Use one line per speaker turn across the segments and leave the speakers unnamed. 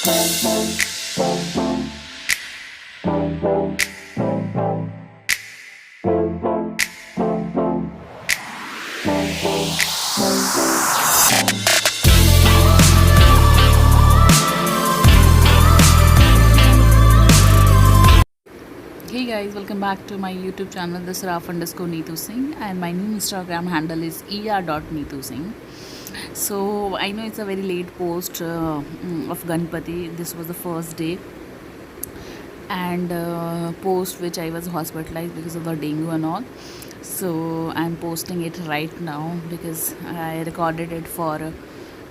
Hey guys, welcome back to my YouTube channel, this Raf underscore Neetu Singh, and my new Instagram handle is er.neetu Singh. So I know it's a very late post of Ganpati. This was the first day, and post which I was hospitalized because of the dengue and all. So I'm posting it right now because I recorded it for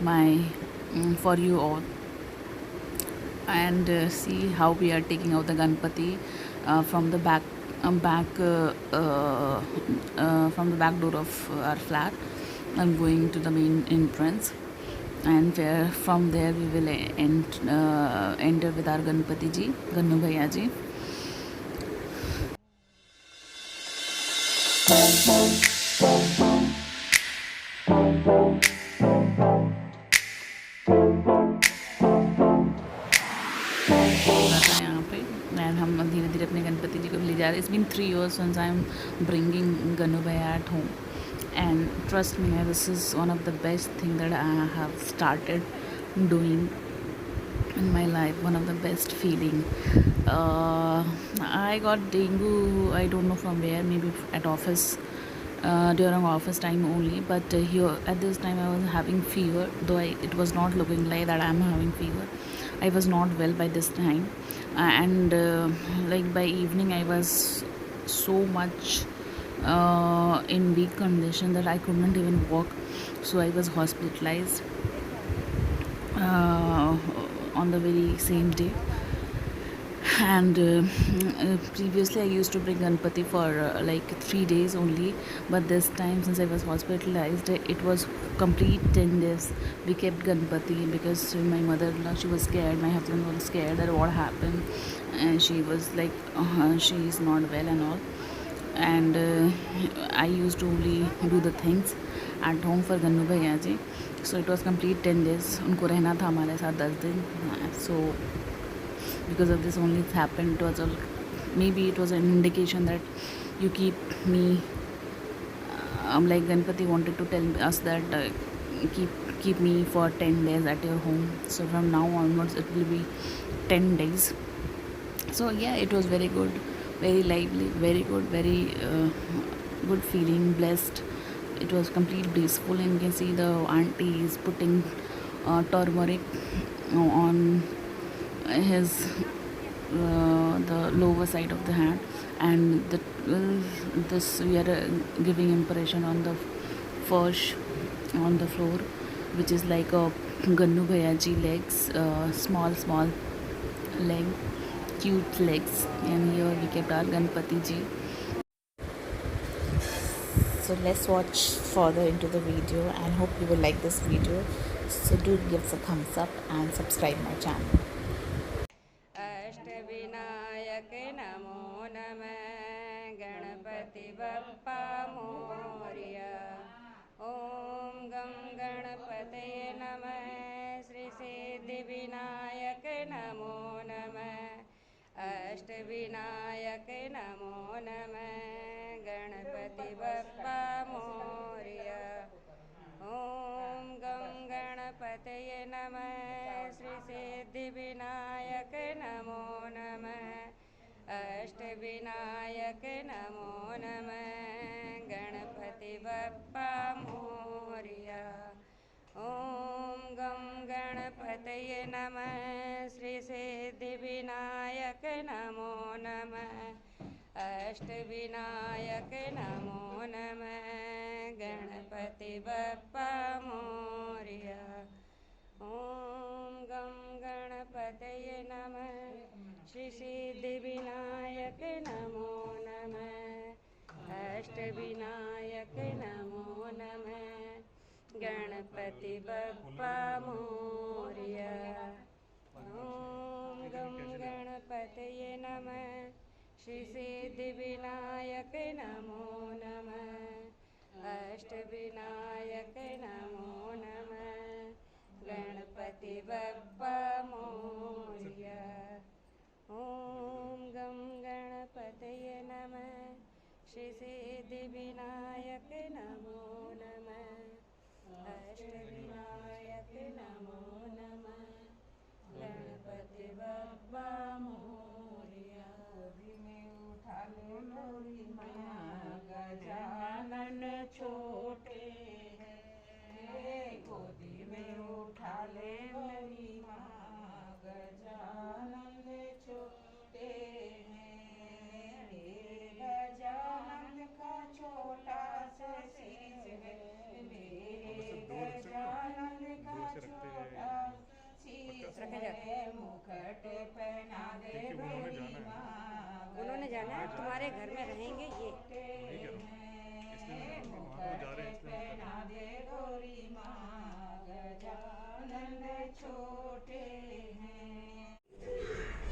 my for you all, and see how we are taking out the Ganpati from the from the back door of our flat. I'm going to the main entrance, and from there we will enter with our Ganpati ji, Gannu Bhaiya ji. रहता है यहाँ पे, and हम धीरे धीरे अपने गणपति जी को ले जा रहे हैं. It's been 3 years since I am bringing Gannu Bhaiya at home, and trust me, this is one of the best thing that I have started doing in my life. One of the best feeling. I got dengue, I don't know from where, maybe at office, during office time only, but here at this time I was having fever, though it was not looking like that I'm having fever. I was not well by this time, and like by evening I was so much in weak condition that I couldn't even walk, so I was hospitalized uh, on the very same day. And previously I used to bring Ganpati for like 3 days only, but this time, since I was hospitalized, it was complete 10 days we kept Ganpati, because my mother-in-law, she was scared, my husband was scared that what happened, and she was like she is not well and all. And I used to only do the things at home for Gannu Bhaiya ji. So it was complete 10 days उनको रहना था हमारे साथ 10 दिन. So because of this only it happened. It was maybe it was an indication that you keep me, like Ganpati wanted to tell us that keep me for 10 days at your home. So from now onwards it will be 10 days. So yeah, it was very good, very lively, very good, very good feeling, blessed. It was complete blissful, and you can see the aunties putting turmeric on his the lower side of the hand, and this we are giving impression on the first on the floor, which is like a Gannu Bhaiya ji legs, small leg, cute legs, and here we kept our Ganpati ji. So let's watch further into the video, and hope you will like this video. So do give us a thumbs up and subscribe my channel.
Ashtavinayak नमो नमः गणपति बप्पा मोरया. ॐ गं गणपतये नमः. श्री सिद्धिविनायक नमो नमः. अष्टविनायक नमो नमः गणपति बप्पा मोरया. ॐ गं गणपतये नमः. श्री सिद्धिविनायक नमो नमः. अष्टविनायक नमो नमः गणपति बप्पा मोरया. ॐ गं गणपतये नमः. श्री सिद्धिविनायक नमो नमः. अष्टविनायक नमो नमः गणपति बप्पा मोरया. ॐ गं गणपतये नमः. श्री सिद्धिविनायक नमो नमः. अष्टविनायक नमो नमः गणपति बप्पा मोरया. ॐ गं गणपतये नमः. श्री सिद्धिविनायक नमो नमः. अष्टविनायक नमो नमः गणपति बप्पा मोरया. श्री सिद्धि विनायक नमो नमः अष्ट विनायक नमो नमः गणपति बप्पा मोरया गोदी में उठा ले गौरी माँ गजानन छोटे हैं गोदी में उठा ले गौरी माँ गजानन छोटे हैं गजानन का छोटा सा शीश है मेरे गजानन का छोटा शीश है मुकुट पहना दे गौरी माँ उन्होंने जाना है तुम्हारे घर में रहेंगे ये मुकुट पहना दे गौरी माँ गजानन छोटे हैं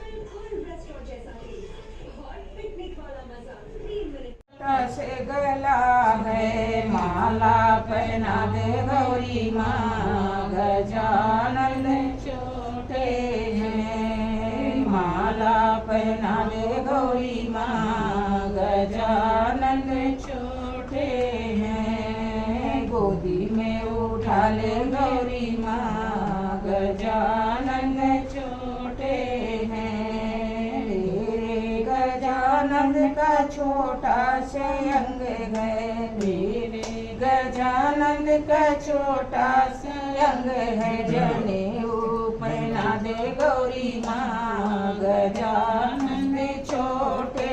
रेस्टोरेंट जैसा टेस्ट और पिकनिक वाला मजा 3 मिनट
से गला है माला पहना दे गौरी माँ गजानन छोटे हैं माला पहना दे गौरी माँ गजानन छोटे हैं गोदी में उठा ले गौरी माँ गजानन छोटे हैं गजानन का छोटा से अंग है मेरे गजानन का छोटा से अंग है जने पहना दे गौरी माँ गजानन छोटे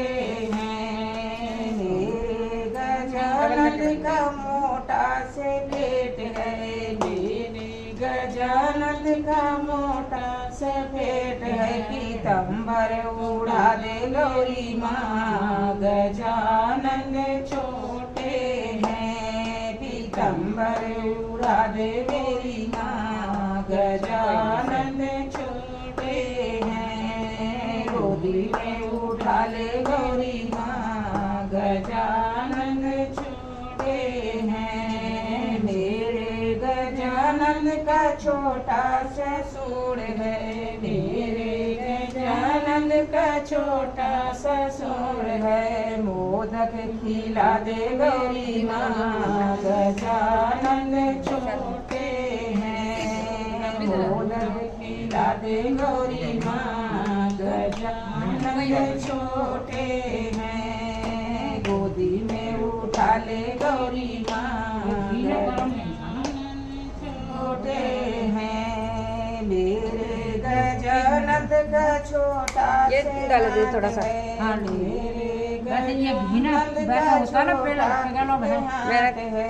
हैं मेरे गजानन का मोटा से पेट है मेरे गजानन का मोटा से पेट है पीतम्बर उड़ा दे गौरी माँ गजानन छोटे हैं पीतम्बर उड़ा दे मेरी माँ गजानन छोटे हैं गोदी में उठा ले गौरी माँ गजानन छोटे हैं मेरे गजानन का छोटा ससुर है मेरे गजानन का छोटा ससुर है मोदक खिला दे गौरी माँ गजानन छोटे हैं मोदक खिला दे गौरी माँ गजानन छोटे हैं गोदी में उठा ले गौरी माँ छोटे हैं मेरे गजानन का छोटा
ये डाल दे थोड़ा सा।
हाँ वैसे ये घीना वैसा होता ना मेरा है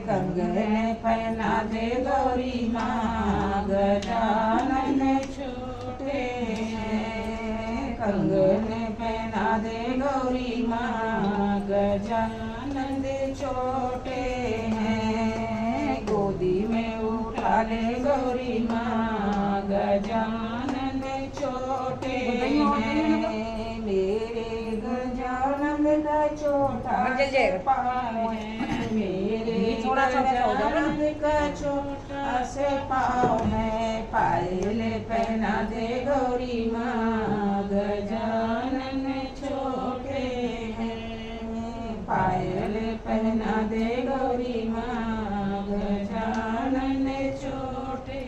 कंगन पहना दे गौरी माँ गजानन छोटे हैं कंगन पहना दे गौरी माँ गजानन छोटे हैं गोदी में उठा ले गौरी माँ गजानन छोटे हैं मेरे गजानन का छोटा पाँव है मेरे गजानन का छोटा से पाँव है पायल पहना दे गौरी माँ गजानन छोटे हैं पायल पहना दे गौरी माँ गजानन छोटे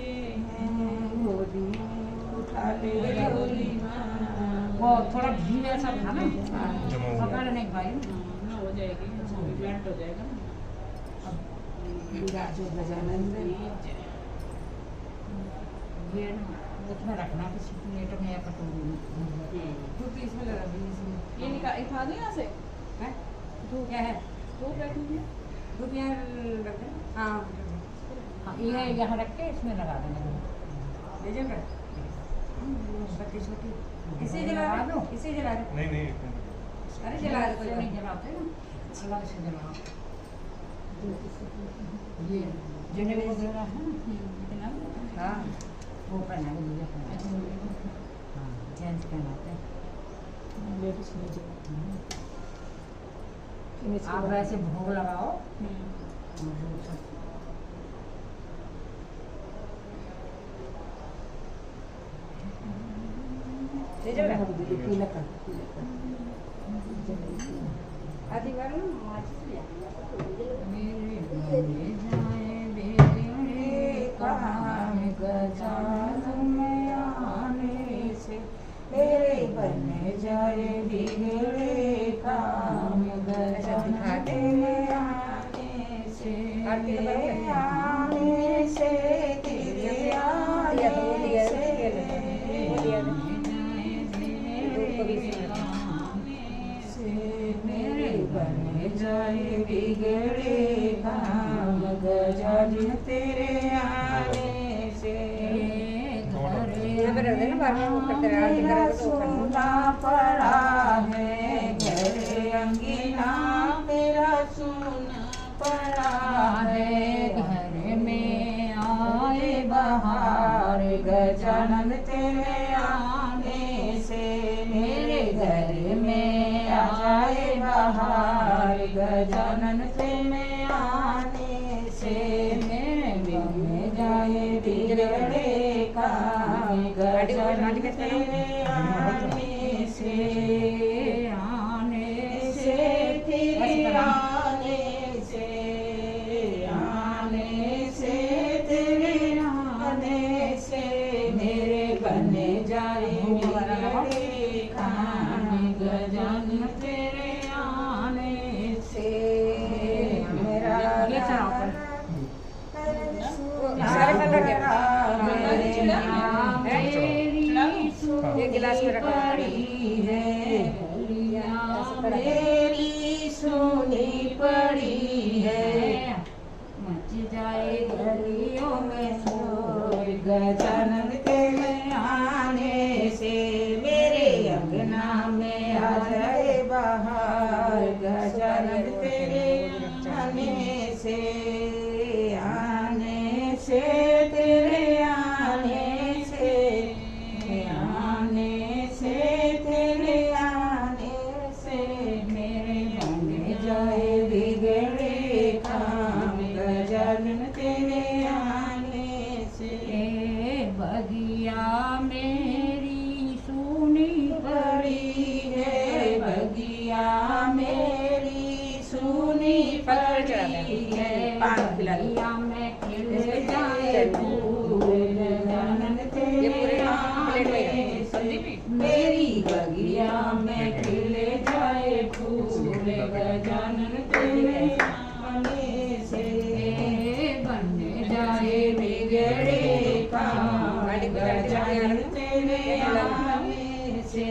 हैं गोदी में उठा ले गौरी माँ
वो थोड़ा घी ऐसा था ना पकड़ नहीं पाई
हो जाएगी ब्लेंड हो जाएगा
राजू गजानन
ये उसमें रखना किसी प्लेट में या कटोरी में
क्योंकि इसमें लगा दी इसमें
ये निकाल खा दो यहाँ से
है क्या है
दो बैठेंगे
दूध यहाँ रख दे हाँ
हाँ ये यहाँ रख के इसमें लगा देना
ले जाएगा बत्ती छोटी इसे जला दो इसे जला दो
नहीं नहीं
अरे जला दो
इससे नहीं जलाते ना अलग से जलाओ ये जिन्हें वो देना है ना
हाँ
वो पहना के मुझे हाँ जेंट्स पहनाते हैं आप वैसे भोग लगाओ
ले जाएगा
तिलक
आधी बार ना माचिस ले
मेरे बने जाए बिगड़े काम गजानन में आने से, मेरे बने जाए बिगड़े काम गजानन में आने से, तेरे आने से, तेरे आने से मेरे बने जाए बिगड़े काम गजानन तेरे आने से।
यहाँ पे रख देना, बार बार वो करते रहे, आरती करोगे तो वो करना।
सुना पड़ा है घर अंगना मेरा सुना पड़ा है, घर में आए बहार गजानन तेरे आने से, मेरे घर में आ जाए बहार गजानन तेरे आने से, मेरे में जाए बिगड़े काम गजानन तेरे आने से, आने से, तेरे आने से, आने से, तेरे आने से, मेरे बने जाए बिगड़े काम गजानन तेरे आने से, मेरा
सारे फल रख देना। ये गिलास में रखो।
मेरी सुनी पड़ी है, मच जाए गलियों में शोर गजानन तेरे आने से, मेरे अंगना में आ जाए बहार गजानन तेरे आने से, आने से, तेरे आने से, आने से, तेरे आने से, मेरे बने जाए बिगड़े काम गजानन तेरे आने से, बगिया मेरी सुनी पड़ी है, बगिया मेरी सुनी पड़ी है, बगिया में खिल जाए फूल गजानन तेरे आने से, मेरी बगिया में खिल जाए फूल गजानन तेरे आने से, बन जाए बिगड़े काम गजानन तेरे आने से,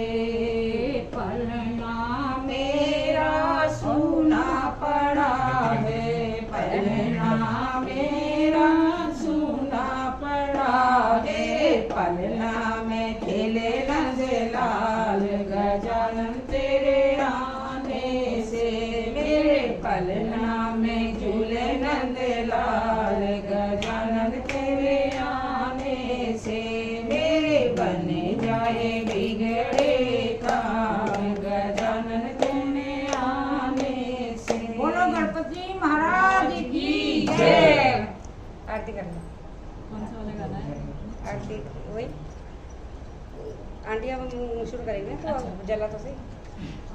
पलना मेरा सुना पड़ा है, पलना मेरा सुना पड़ा है, पलना में खेले लाल गजानन तेरे आने से, मेरे पलना में झूले नंदलाल गजानन तेरे आने से, मेरे बने जाए बिगड़े काम गजानन तेरे आने से। बोलो गणपति महाराज की जय।
आरती करना।
कौन सा वाला गाना है?
आरती वही आंटी अब शुरू करेंगे तो अब जला तो सही।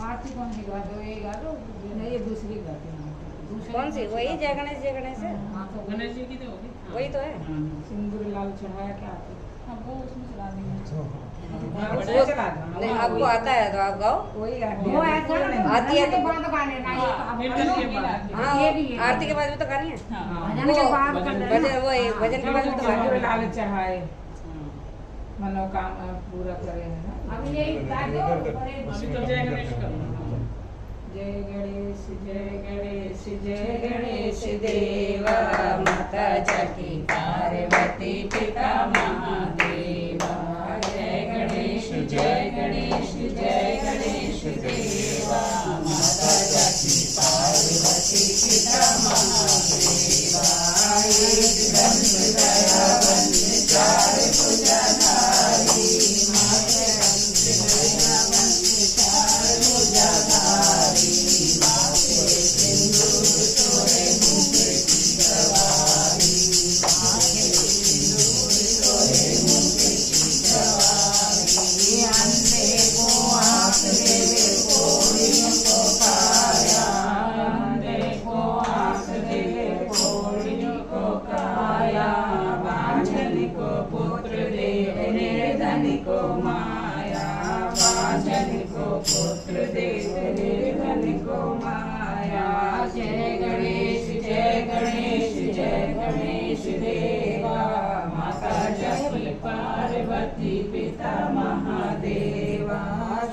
आरती कौन सी गा दो? ये गा दो, नहीं ये दूसरी गाते हैं। दूसरी
कौन सी? वही जय गणेश है।
हाँ तो
गणेश जी की तो होगी।
वही तो है।
सिंदूर लाल चढ़ाया क्या आती?
हाँ, वो उसमें चला देंगे।
वो चला दो।
नहीं, आपको आता है तो आप गाओ।
वही
वो आती है तो
बाद गा लेना ये
कीर्तन के बाद।
हाँ,
ये भी है।
आरती के बाद भी तो गानी है।
हाँ।
भजन के बाद
वो
कर लेना।
भजन वही भजन के बाद भी तो गानी
सिंदूर
है।
लाल चढ़ाए मनोकामना पूरा करे है ना। अब ये गा दो।
अभी तो जय गणेश करो।
जय गणेश जय गणेश जय गणेश देवा, माता जकी पार्वती पिता महादेवा। जय गणेश जय गणेश जय गणेश देवा, माता जकी पार्वती पिता महादेवा। एक दंत दयावंत चार भुजाधारी, माता दयावंत चार भुजाधारी। सिंदूर माया, बाजन को पुत्र देते निर्धन को माया। जय गणेश देवा, माता जकी पार्वती पिता महादेवा।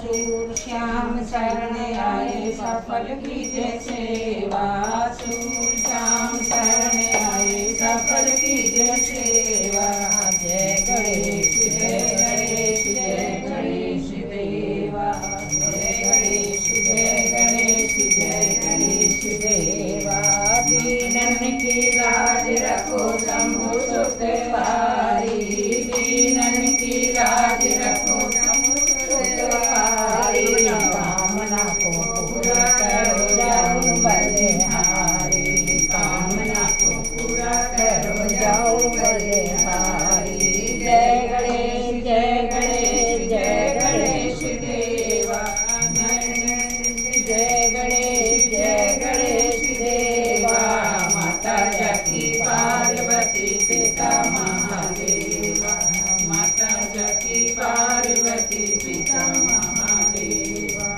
सूर श्याम शरण आए सफल कीजिए सेवा, सूर श्याम शरण आए सफल कीजिए सेवा। जय गणेश देवा, जय गणेश देवा। दीनन की लाज रखो शंभु सुतवारी, दीनन की लाज रखो शंभु सुतवारी। कामना को पूरा करो जाओ बलिहारी, कामना को पूरा करो जाओ बलिहारी। जय गणेश देवा, जय गणेश देवा। माता जकी पार्वती पिता महादेवा, माता जकी पार्वती पिता महादेवा।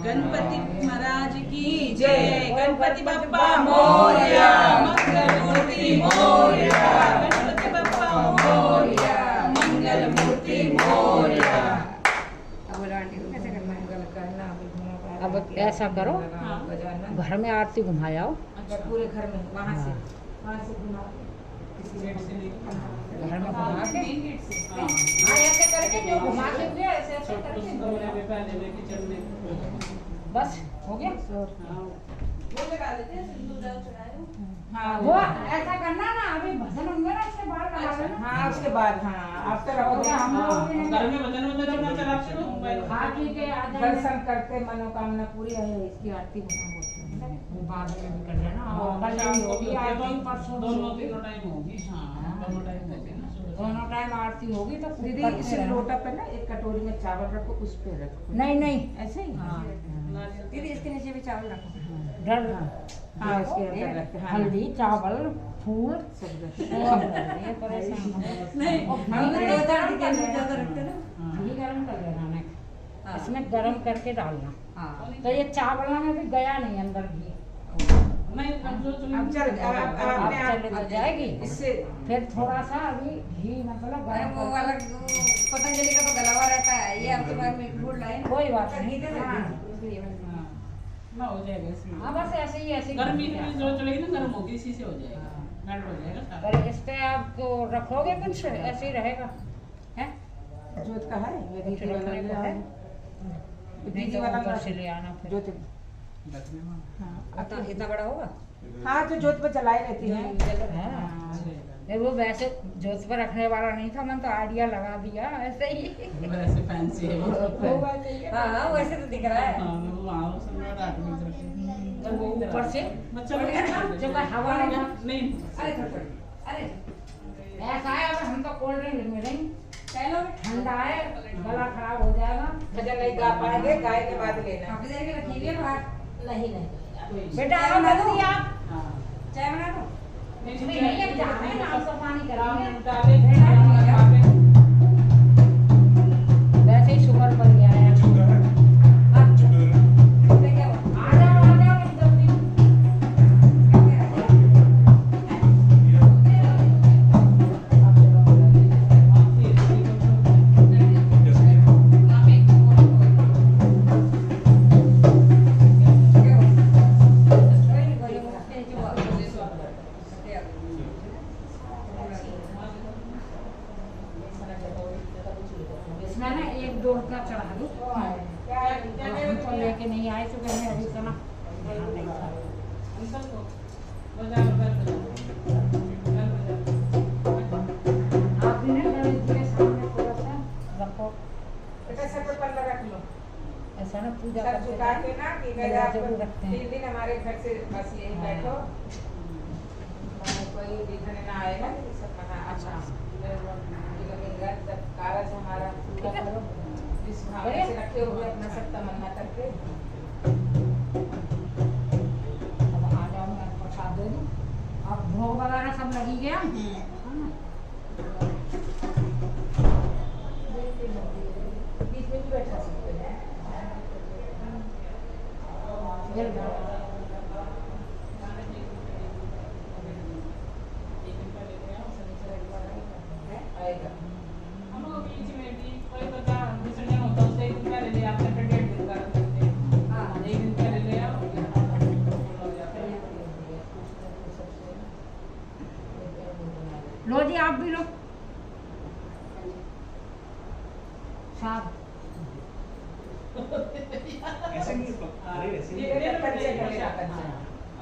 गणपति महाराज की जय, गणपति बप्पा मोरया, मंगल मूर्ति मोरया, गणपति बप्पा मोरया, मंगल मूर्ति मोरया। अब ऐसा करो, घर में आरती घुमाओ।
अच्छा, पूरे घर में वहाँ से घुमा
घर में घुमा के
हाँ ऐसे करके जो घुमा के हुए ऐसे ऐसे करके
बस हो गया।
हाँ
वो ऐसा करना ना, अभी भजन होंगे ना उसके बाद लगा लेना।
हाँ उसके बाद हाँ आप तो रहोगे, हम लोग
घर में भजन खा पी के आ जाएंगे।
दर्शन करते मनोकामना पूरी है। इसकी आरती होती है
वो बाद में भी कर लेना। और कल भी होगी आरती, परसों दोनों टाइम होगी। हाँ दोनों टाइम आरती होगी। तो
दीदी इस लोटा पे ना एक कटोरी में चावल रखो, उस पे रखो।
नहीं
ऐसे ही दीदी इसके नीचे भी चावल रखो।
डर
हाँ इसके अंदर रखते हैं।
हल्दी चावल फूल
सब रखते
ये परेशान
नहीं हम तो ज़्यादा रखते ना।
घी गरम कर लेना ने, इसमें गरम करके डालना।
हाँ
तो ये चावल में भी गया नहीं अंदर घी।
नहीं अब चल
अब चले तो जाएगी।
इससे
फिर थोड़ा सा अभी घी मतलब
अरे
गरम
वो
करके-
वाला पतंजलि का तो गला हुआ रहता है, ये अब तुम्हारे में भूल लाए
कोई बात नहीं।
घी दे दे।
हाँ।
ना हो जाएगा इसमें।
हाँ बस ऐसे ही
गर्मी में जो चलेगी ना गर्म होगी, इसी से हो जाएगा, ठंड हो जाएगा सारा।
पर इस पे आपको रखोगे कुछ ऐसे ही रहेगा हैं?
जोत का है ये दीदी वाला
रखने
ले
को
आओ।
है?
ये
नहीं
दीदी
तो
वाला
ऊपर से ले आना फिर।
जोत
रखने में
हाँ
इतना बड़ा होगा?
हाँ जो जोत पे जलाई रहती है।
हाँ। नहीं, वो वैसे जोत पर रखने वाला नहीं था, मैंने तो आइडिया लगा दिया ऐसे ही।
वैसे फैंसी है वो।
हाँ हाँ वैसे तो दिख रहा है।
हाँ, वो वहाँ उस समय रात में रखी।
तो वो ऊपर से
बच्चा लोग
जो का हवा लगा।
नहीं
अरे अरे
ऐसा है, अब हम तो कोल्ड ड्रिंक में नहीं,
चलो
ठंडा है, गला खराब हो जाएगा।
भजन नहीं गा पाएंगे, गाय के बाद लेना।
काफी देर के रखिए बाहर।
नहीं बेटा आप बना दिया आप
हाँ
चाय बना दो।
इसमें नहीं अब जा रहे हैं ना, आप सब पानी कराओगे
डाले
वैसे ही शुगर पड़ गया है।
इसमें क्या हुआ?
आ जाओ जल्दी। इसमें ना एक दो रुपया चढ़ा दो। हम तो लेके नहीं आए तो कहने अभी इतना ध्यान नहीं था। आप भी ना गणेश जी के सामने थोड़ा सा रखो,
बेटा सर पे पल्ला रख लो।
ऐसा ना पूजा
सर
करते
झुका के ना कि गए आप
जरूर रखते हैं।
3 दिन हमारे घर से बस यही
हाँ।
बैठो। कोई देखने ना आएगा ये सब मना। अच्छा जब कारज हमारा पूरा करो, जिस भावना से रखे हुए अपना सब तमन्ना करके।
अब आ जाओ, मैं प्रसाद दे दूँ। अब भोग वगैरह सब लगी गया। हाँ। साफ
ऐसे नहीं अरे वैसे
ये
नहीं।
कंचे
कर लेना, कंचे।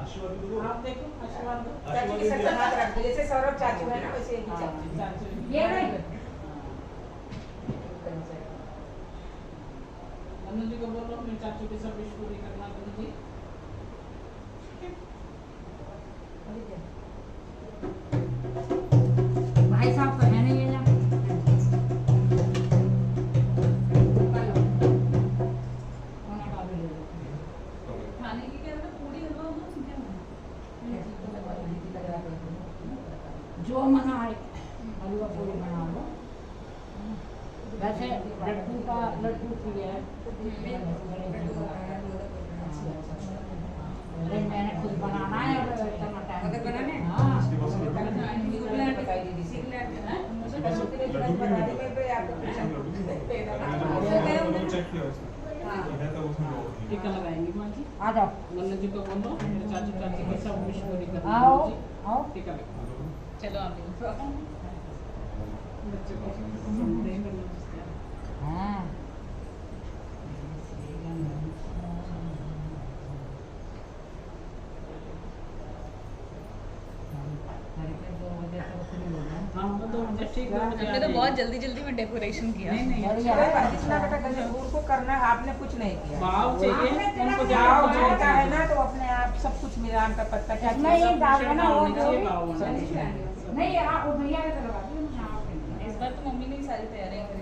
आशीर्वाद भी दो।
आप देखो आशीर्वाद दो।
चाचू के सर पे हाथ रख दो, जैसे सौरभ चाचू है ना वैसे ही
हाँ,
चाचू।
चाचू।
ये नहीं
मनु जी को बोलो मेरे चाचू की सब विश पूरी करना मनु जी।
भाई साहब तो है नहीं ये ना
खाने की क्या मतलब पूरी हलवा हो ना क्या
जो मना है हलवा पूरी बना लो वैसे लड्डू का लड्डू प्रिय है अरे मैंने खुद बनाना है और इतना टाइम
अगर बनाने हैं?
हाँ
इसके पास लड्डू
बताई दीदी सीख ले
लड्डू भी मिलता है। लड्डू चेक किया उसने। है तो उसमें
टीका लगाएंगे माँ जी।
आ जाओ
मनु जी को बोलो मेरे चाचू चाची की सब विश पूरी करना
आओ
मनु जी।
आओ
टीका लगा।
चलो आप
बच्चे को समझे करना जिससे।
हाँ
हाँ वो तो मुझे ठीक है
हमने तो बहुत जल्दी जल्दी में डेकोरेशन किया।
नहीं नहीं
बढ़िया
अरे
है।
जितना बेटा गजबूर को करना है आपने कुछ नहीं किया।
भाव चाहिए उनको
जाओ
जाओ
होता है ना तो अपने आप सब कुछ मिला आम का पत्ता क्या
नहीं
चीज़।
डाल देना वो
नहीं
नहीं वो भैया के तो लगा दो
इस बार तो मम्मी ने ही सारी तैयारियां करी।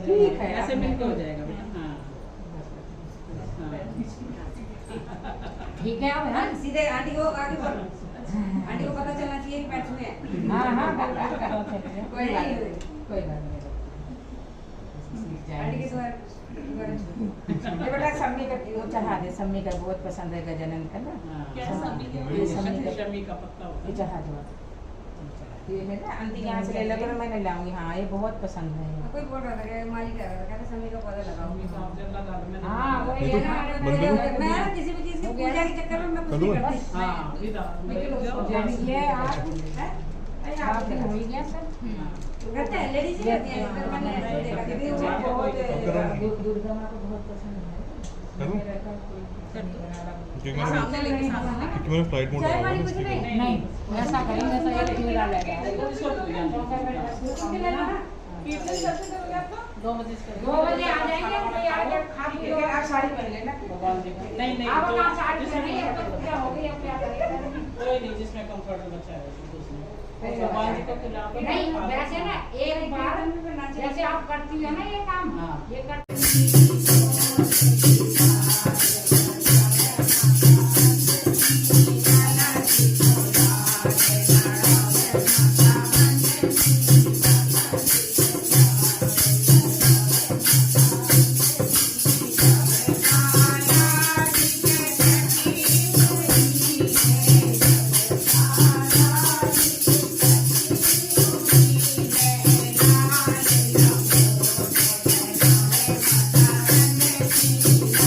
ठीक है
ऐसे
आपने
मिलके हो जाएगा बेटा हाँ
ठीक है अब है
सीधे आंटी को आगे बढ़ो। आंटी को पता चलना चाहिए कि पैर छुए हैं।
हाँ हाँ बात करो चलिए
कोई बात नहीं।
कोई बात नहीं
आंटी के द्वारा ये बेटा सम्मी का वो चढ़ा दे। सम्मी का बहुत पसंद है गजानन का ना।
क्या सम्मी के
ये सम्मी का
शमी का पत्ता होता
ये
है
चढ़ा दो। ये है ना आंटी यहाँ से ले लो तो मैं नहीं लाऊंगी। हाँ ये बहुत पसंद है।
कोई बोल रहा था कि मालिक कह रहा था कहता समय का पौधा लगाओ।
शमी का आपने लगा दो मैंने
हाँ वो
ये
ये
तो
ना
बंद करो।
मैं ना किसी भी चीज की पूजा के चक्कर में मैं कुछ नहीं करती।
हाँ इधर
जब ये आप हो ही गया सर
करते हैं लेडीज ही करती हैं। इधर मैंने ऐसे देखा कि
दीदी मुझे बहुत दुर्गा माँ को बहुत पसंद है।
करूँ?
मेरा कोई
क्योंकि मैंने फ्लाइट मोड
चाय
लगा
वाली
हुआ है
कुछ
इसके
नहीं?
लिए।
नहीं ऐसा करेंगे तो एक मेरा लगेगा
दो बजे से
2 बजे आ जाएंगे कोई आके खा पी लो
लेकिन आप साड़ी पहन लेना।
भगवान जी को- नहीं नहीं
आप
जो-
अपना साड़ी
जिसमें
पहनिए तो पूजा हो गई अब क्या करेंगे
कोई नहीं जिसमें कंफर्टेबल अच्छा है उसमें भगवान जी को खिला के
नहीं
खा लो।
वैसे ना एक बार जैसे आप करती हो ना ये काम
हाँ।
ये कर
Thank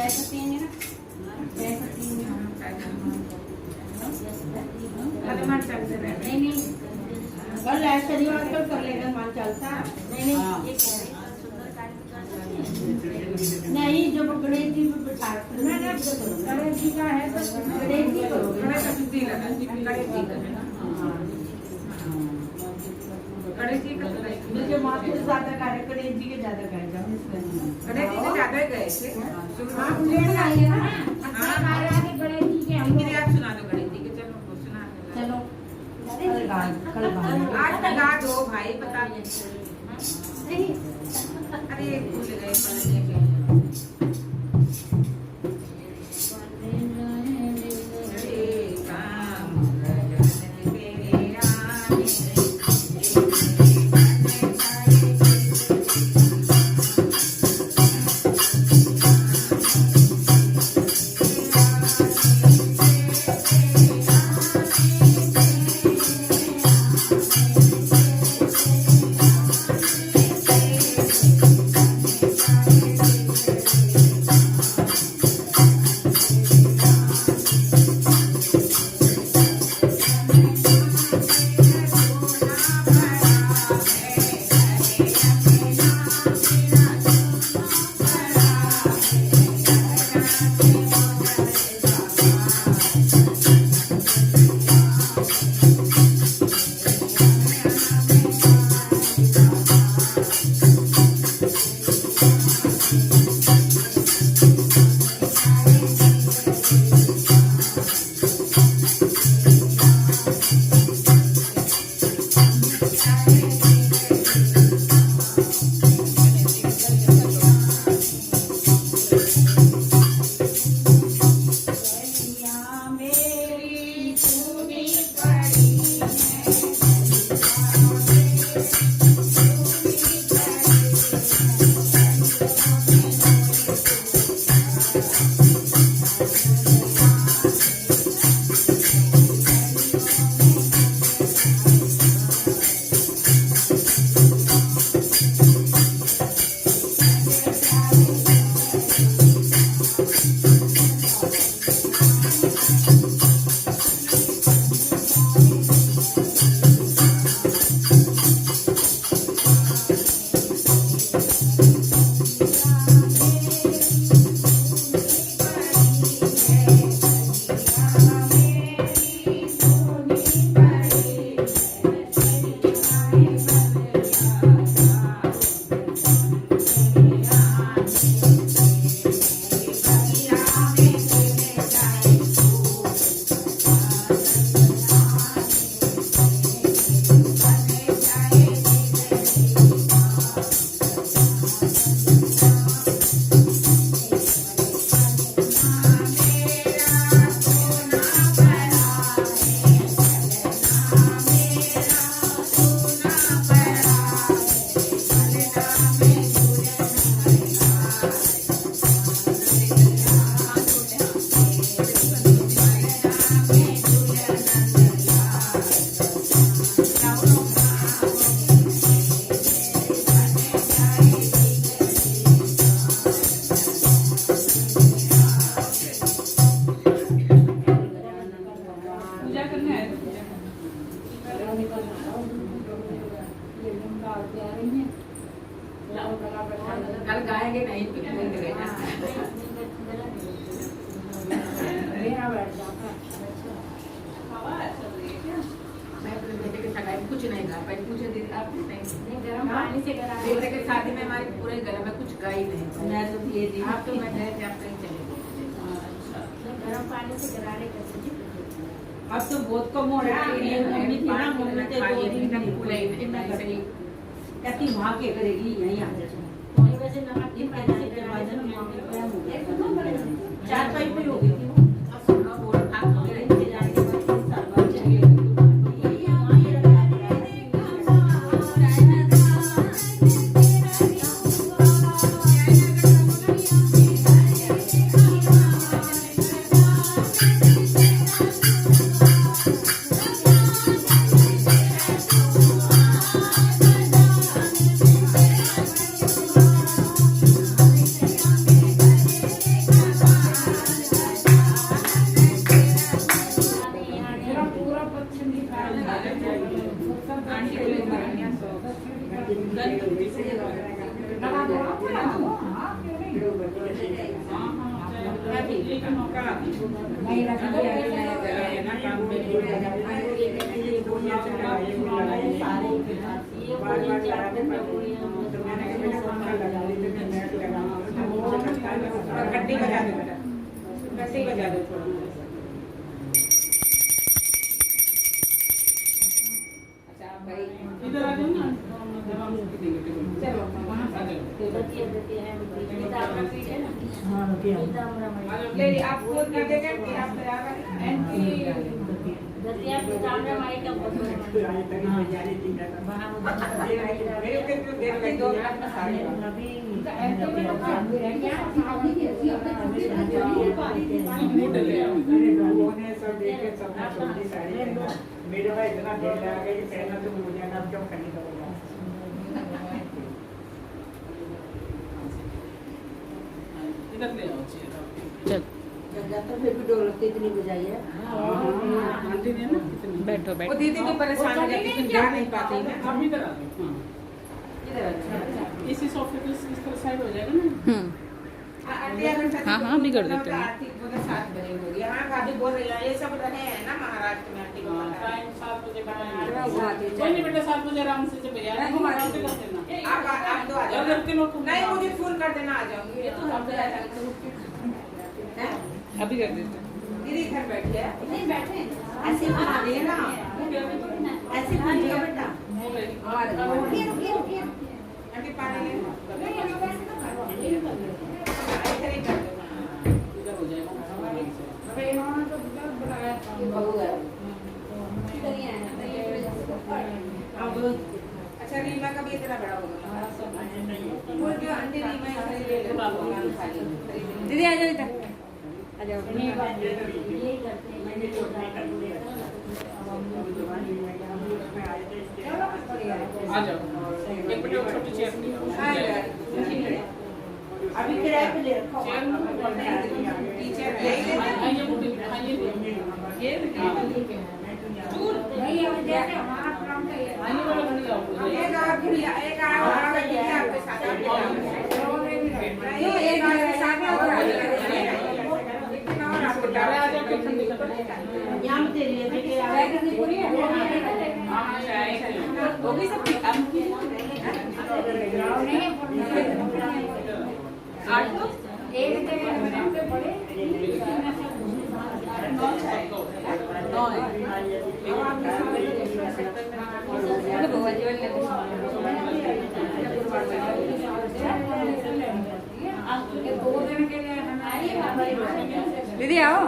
चाय पत्ती है ना, चाय पत्ती है ना,
अरे मन चलते रहे
नहीं नहीं
कल शनिवार कल कर लेगा मान चलता
नहीं नहीं
हाँ।
ये कह रहे हैं नहीं जो गणेश जी में बैठा
ना ना गणेश जी का है तो
गणेश जी करोगे ना।
गणेश जी लगा गणेश जी का गणेश जी का
मुझे माथे से ज्यादा कार्य गणेश जी के ज्यादा करेगा
गणेश जी से ज्यादा गए थे
हाँ लेने आई है ना हमारे आगे गणेश जी के हम
इनके
लोग
लिए आप सुना दो गणेश जी के, चलो वो सुना दो।
चलो
आज तक गा दो भाई, पता
नहीं
अरे भूल गए पढ़ने के। अरे काम गगन तेरे आने, कल गाएंगे नहीं तो बोलते रहना।
मेरा बैठ जाता है।
मैं अपने बेटे के सगाई में कुछ नहीं गा पाई, पूछे दीदी आप
नहीं गर्म पानी से करा
बेटे के शादी में हमारे पूरे घर में कुछ गा ही नहीं।
मैं तो ये दी
आप तो मैं गए थे, आप कहीं चले गए।
गर्म पानी से करारे कैसे जी
अब तो बहुत कम हो रहा है। ये मम्मी थी ना, मम्मी से 2 दिन
तक
नहीं
फूला ही नहीं, मैं सही
कहती वहाँ के करेगी यहीं आ जाए।
थोड़ी वजह नमक की
ये
पानी
पैसे
से
के
करारे
बाद ना मम्मी को हो गया
तो
4 पाइप में हो गई थी वो।
अब सुनो बोल भाग हो गए।
इनके जाने के बाद 3 साल बाद चली गई।
Thank you.
लेकिन मौका
नहीं रख दिया
है ना काम पे घंटी बजा दो बेटा, घंटी बजा दो थोड़ा।
अच्छा आप भाई
इधर आ जाओ ना, जब हम देंगे
चलो
वहाँ आ जाओ।
ले ली आप फोन कर देगा कि आप तैयार हैं दो मिनट में सारे
मेरे भाई इतना देर लगा कि पहले तो मुझे नाम क्यों करनी पड़ेगा। इधर ले आओ चेयर।
चल
फिर भी ढोलक इतनी बजाई है
आंटी ने ना कितनी
बैठो
वो
बैठो।
दीदी भी परेशान हो जाती है गा नहीं पाती ना
आप इधर आ जाओ। हाँ
इधर अच्छा
इसी सोफे पे इस तरह साइड हो जाएगा ना।
हाँ, हाँ, भी कर देते हैं।
आरती बोले 7 बजे हो रही है। हाँ भाभी बोल रही है ये सब रहे हैं ना महाराष्ट्र में आंटी को
हाँ,
पता है।
टाइम 7 बजे का है।
मैं घुमाती हूँ।
कोई नहीं बेटा 7 बजे आराम से चले यार।
मैं घुमाती
आराम से
हूँ।
कर देना।
आप दो आ जाओ
घर के लोग को
नहीं मुझे फोन कर देना आ जाऊंगी
ये तो
आप
हम
भी आ जाओ। हैं?
अभी कर देते हैं।
दीदी घर बैठी है नहीं बैठे ऐसे बना दिए ना ऐसे बोलिए बेटा रुकिए रुकिए रुकिए आंटी पानी ले इधर ही कर दो
इधर हो जाएगा।
अबे इन्होंने तो बनाया बहू है इधर ही आया अब अच्छा रीमा का भी इतना बड़ा होगा बोल जो आंटी रीमा इधर ले लो दीदी आ जाओ इधर आ जाओ
आ जाओ। एक बेटे वो छोटी चेयर ले आओ।
अभी किराए पे ले रखा
चेयर
टीचर
आइए मुझे आइए ये
नहीं अब जैसे हमारा काम का ये
आने वाला नहीं आओ।
एक और गुड़िया एक और गुड़िया आपके साथ नहीं एक और के साथ में और आ आपको
अरे आ जाओ ठंडी कर
यहाँ पे दे रही है देखिए चाय करनी पूरी है
हां चाय
होगी सब आठ तो एक जगह पे बड़े दीदी आओ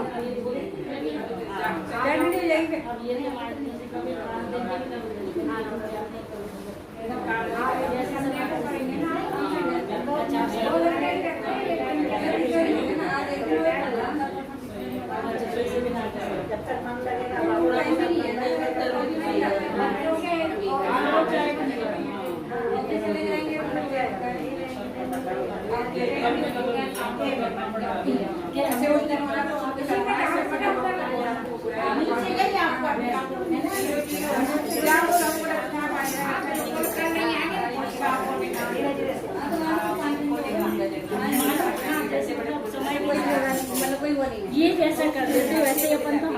ये जैसा कर देते वैसे अपन तो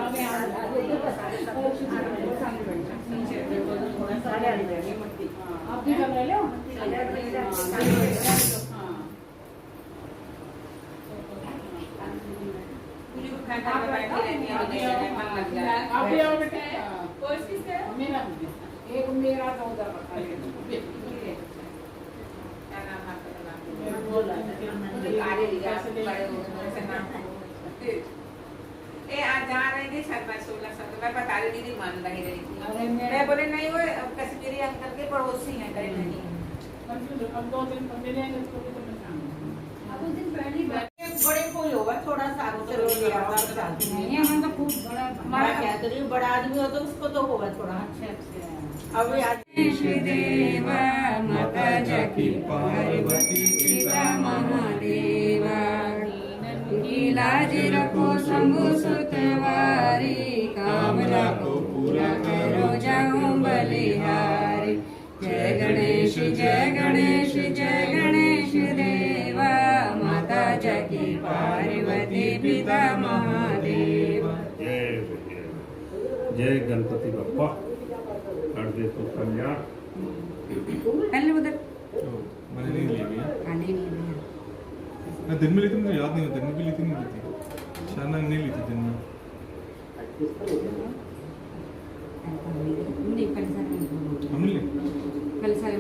आप भी कर लो
आप भी आओ बेटे। मेरा
एक मेरा तो उधर रखा है
आज जहाँ रहेंगे शर्मा 16 सब मैं बता रही दीदी मान लगी रही थी
अरे
मैं बोले नहीं वो कश्मीरी अंकल के पड़ोसी हैं कहीं नहीं
अब 2 दिन मेरे आएंगे तो भी
बड़े कोई होगा थोड़ा सा चलो
नहीं है हम तो खूब बड़ा
हमारा क्या तो बड़ा आदमी हो तो उसको तो होगा थोड़ा अब
देव माता जकी पार्वती पिता महादेवा की लाज रखो शंभु सुतवारी कामना को पूरा करो जाओ बलिहारी जय गणेश जय गणेश जय गणेश देवा माता जय पार्वती पिता महादेव।
जय गणपति बप्पा कर दे तो कल्याण।
पहले उधर
मैंने नहीं ली भैया,
आने नहीं दिया।
मैं दिन में ली थी, मुझे याद नहीं, दिन में भी ली थी, नहीं ली थी, शायद नहीं ली थी दिन में।
नहीं कल सारे
हमने ली
कल सारे